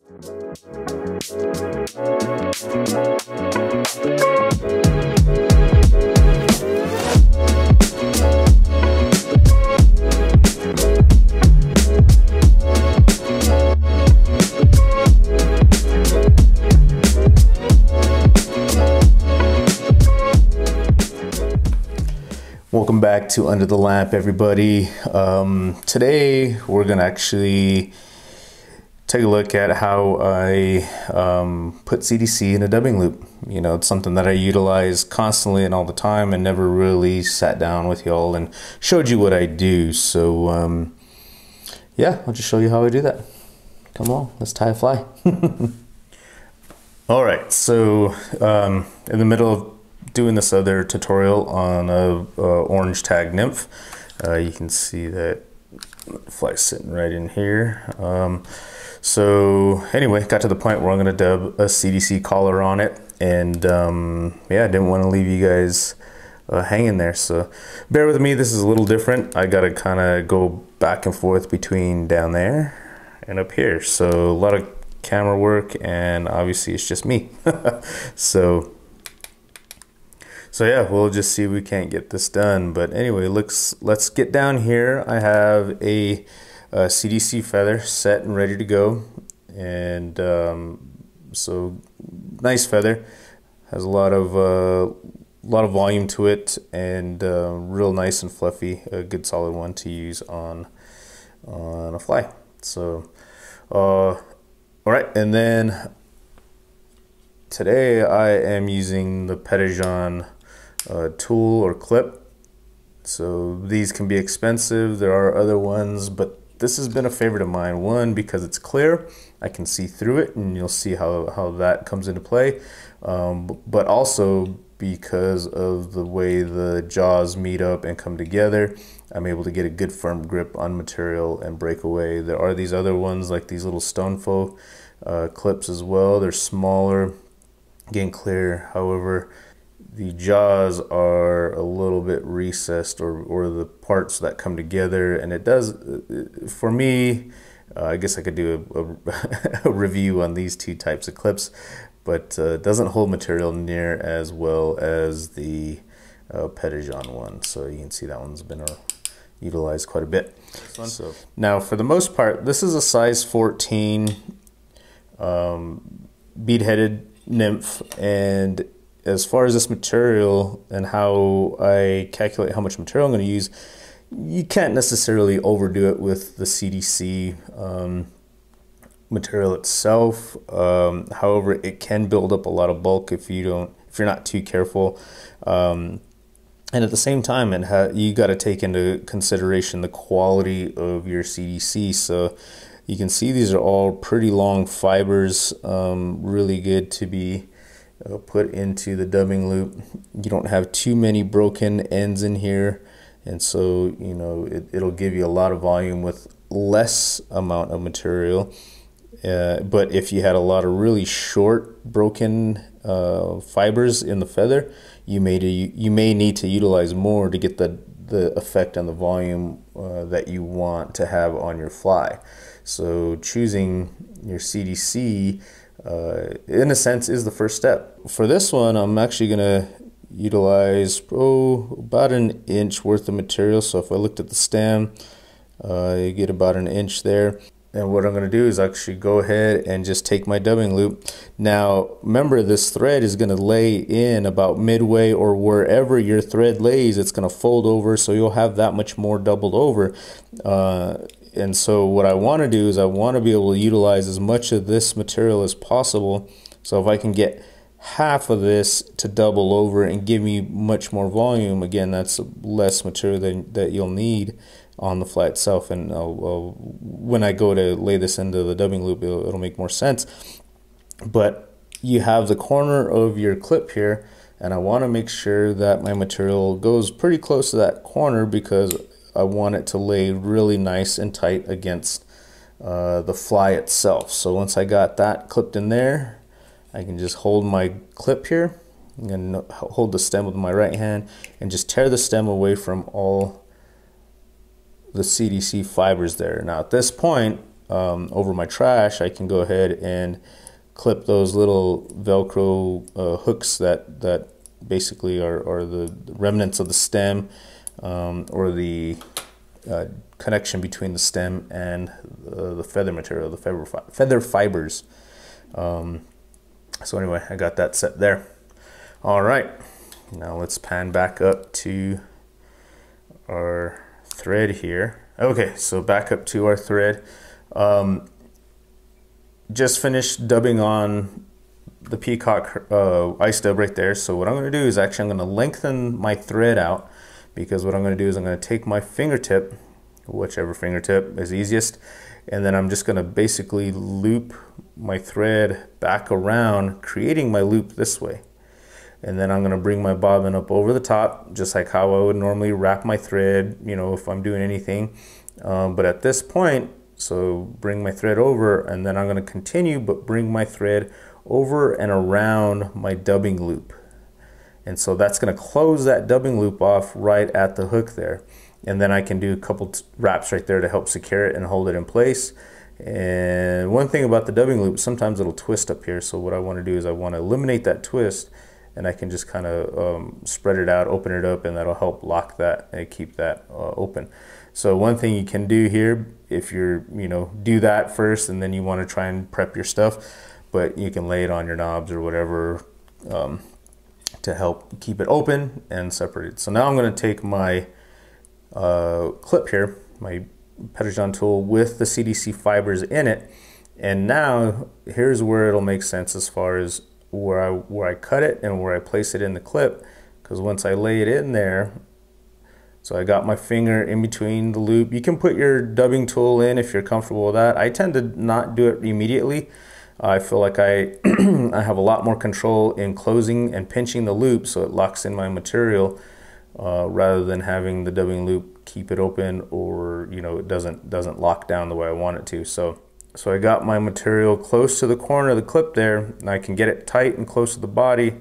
Welcome back to Under the Lamp, everybody. Today we're gonna actually take a look at how I put CDC in a dubbing loop. You know, it's something that I utilize constantly and all the time, and never really sat down with y'all and showed you what I do. So yeah, I'll just show you how I do that. Come on, let's tie a fly. All right, so in the middle of doing this other tutorial on a orange tag nymph, you can see that fly sitting right in here. So anyway, got to the point where I'm going to dub a CDC collar on it, and yeah, I didn't want to leave you guys hanging there, so bear with me. This is a little different. I got to kind of go back and forth between down there and up here, so a lot of camera work, and obviously it's just me. So yeah, we'll just see if we can't get this done. But anyway, let's get down here. I have a CDC feather set and ready to go, and so nice feather, has a lot of volume to it, and real nice and fluffy, a good solid one to use on a fly. So all right, and then today I am using the Petition tool or clip. So these can be expensive. There are other ones, but this has been a favorite of mine. One, because it's clear, I can see through it, and you'll see how that comes into play. But also because of the way the jaws meet up and come together, I'm able to get a good firm grip on material and break away. There are these other ones like these little Stonefo clips as well. They're smaller, again clear. However, the jaws are a little bit recessed, or the parts that come together, and it does, for me, I guess I could do a review on these two types of clips, but it doesn't hold material near as well as the Petition one. So you can see that one's been utilized quite a bit. So now, for the most part, this is a size 14 bead-headed nymph, and as far as this material and how I calculate how much material I'm going to use, you can't necessarily overdo it with the CDC material itself. However, it can build up a lot of bulk if you're not too careful. And at the same time, you got to take into consideration the quality of your CDC. So you can see these are all pretty long fibers, really good to be put into the dubbing loop. You don't have too many broken ends in here, and so you know it'll give you a lot of volume with less amount of material. But if you had a lot of really short broken fibers in the feather, you may need to utilize more to get the effect and the volume that you want to have on your fly. So choosing your CDC in a sense is the first step. For this one, I'm actually gonna utilize about an inch worth of material. So if I looked at the stem, you get about an inch there. And what I'm going to do is actually go ahead and just take my dubbing loop. Now, remember, this thread is going to lay in about midway, or wherever your thread lays, it's going to fold over, so you'll have that much more doubled over. And so what I want to do is I want to be able to utilize as much of this material as possible. So if I can get half of this to double over and give me much more volume, again, that's less material that you'll need on the fly itself, and when I go to lay this into the dubbing loop, it'll make more sense. But you have the corner of your clip here, and I want to make sure that my material goes pretty close to that corner, because I want it to lay really nice and tight against the fly itself. So once I got that clipped in there, I can just hold my clip here and hold the stem with my right hand and just tear the stem away from all the CDC fibers there. Now at this point, over my trash, I can go ahead and clip those little Velcro hooks that basically are the remnants of the stem, or the connection between the stem and the feather material, the feather fibers. So anyway, I got that set there. All right, now let's pan back up to our thread here. Okay, so back up to our thread. Just finished dubbing on the peacock ice dub right there. So what I'm going to do is actually I'm going to lengthen my thread out, because what I'm going to do is I'm going to take my fingertip, whichever fingertip is easiest, and then I'm just going to basically loop my thread back around, creating my loop this way. And then I'm going to bring my bobbin up over the top, just like how I would normally wrap my thread, you know, if I'm doing anything. But at this point, so bring my thread over, and then I'm going to continue, but bring my thread over and around my dubbing loop. And so that's going to close that dubbing loop off right at the hook there. And then I can do a couple wraps right there to help secure it and hold it in place. And one thing about the dubbing loop, sometimes it'll twist up here. So what I want to do is I want to eliminate that twist, and I can just kind of spread it out, open it up, and that'll help lock that and keep that open. So one thing you can do here, if you're, you know, do that first and then you want to try and prep your stuff, but you can lay it on your knobs or whatever to help keep it open and separated. So now I'm going to take my clip here, my Petitjean tool with the CDC fibers in it, and now here's where it'll make sense as far as where I cut it and where I place it in the clip, because once I lay it in there, so I got my finger in between the loop. You can put your dubbing tool in if you're comfortable with that. I tend to not do it immediately. I feel like I I have a lot more control in closing and pinching the loop so it locks in my material, rather than having the dubbing loop keep it open, or, you know, it doesn't lock down the way I want it to. So I got my material close to the corner of the clip there, and I can get it tight and close to the body,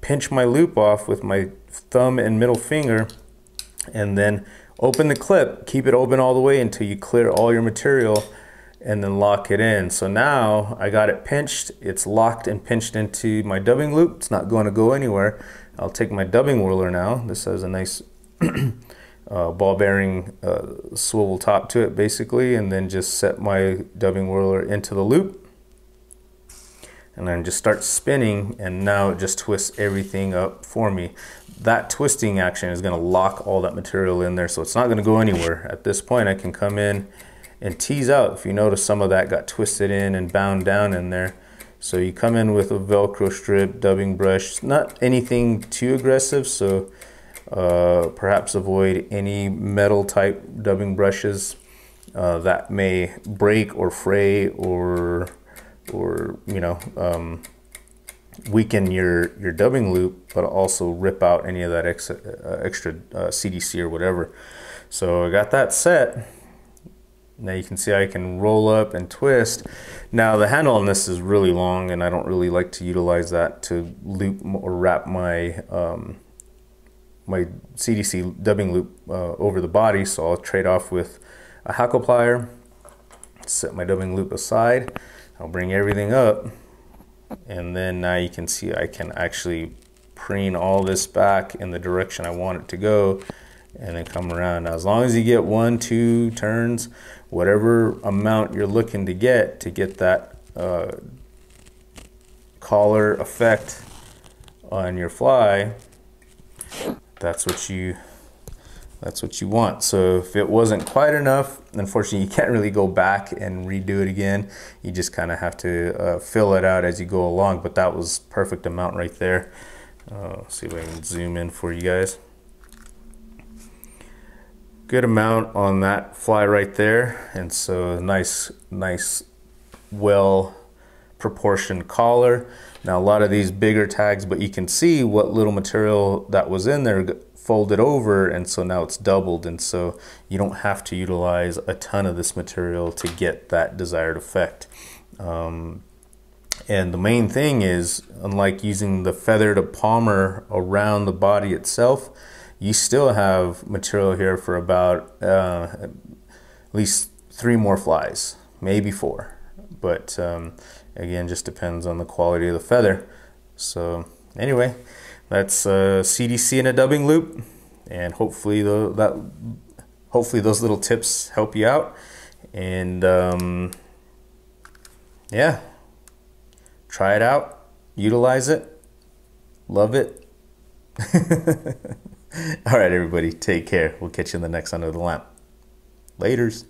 pinch my loop off with my thumb and middle finger, and then open the clip, keep it open all the way until you clear all your material, and then lock it in. So now I got it pinched, it's locked and pinched into my dubbing loop. It's not going to go anywhere. I'll take my dubbing whirler now. This has a nice ball bearing swivel top to it basically, and then just set my dubbing whirler into the loop, and then just start spinning, and now it just twists everything up for me. That twisting action is going to lock all that material in there, so it's not going to go anywhere. At this point I can come in and tease out. If you notice, some of that got twisted in and bound down in there. So you come in with a Velcro strip, dubbing brush, not anything too aggressive, so perhaps avoid any metal type dubbing brushes that may break or fray or you know, weaken your dubbing loop, but also rip out any of that extra CDC or whatever. So I got that set. Now you can see I can roll up and twist. Now the handle on this is really long, and I don't really like to utilize that to loop or wrap my my CDC dubbing loop over the body, so I'll trade off with a hackle plier, set my dubbing loop aside, I'll bring everything up, and then now you can see I can actually preen all this back in the direction I want it to go, and then come around. Now as long as you get 1-2 turns, whatever amount you're looking to get that collar effect on your fly, that's what you want. So if it wasn't quite enough, unfortunately you can't really go back and redo it again. You just kind of have to fill it out as you go along, but that was perfect amount right there. See if I can zoom in for you guys. Good amount on that fly right there, and so nice well proportioned collar. Now a lot of these bigger tags, but you can see what little material that was in there folded over, and so now it's doubled, and so you don't have to utilize a ton of this material to get that desired effect. And the main thing is, unlike using the feather to palmer around the body itself, you still have material here for about at least 3 more flies. maybe 4. But again, just depends on the quality of the feather. So anyway, that's CDC in a dubbing loop, and hopefully hopefully those little tips help you out. And yeah, try it out, utilize it, love it. All right, everybody, take care. We'll catch you in the next Under the Lamp. Laters.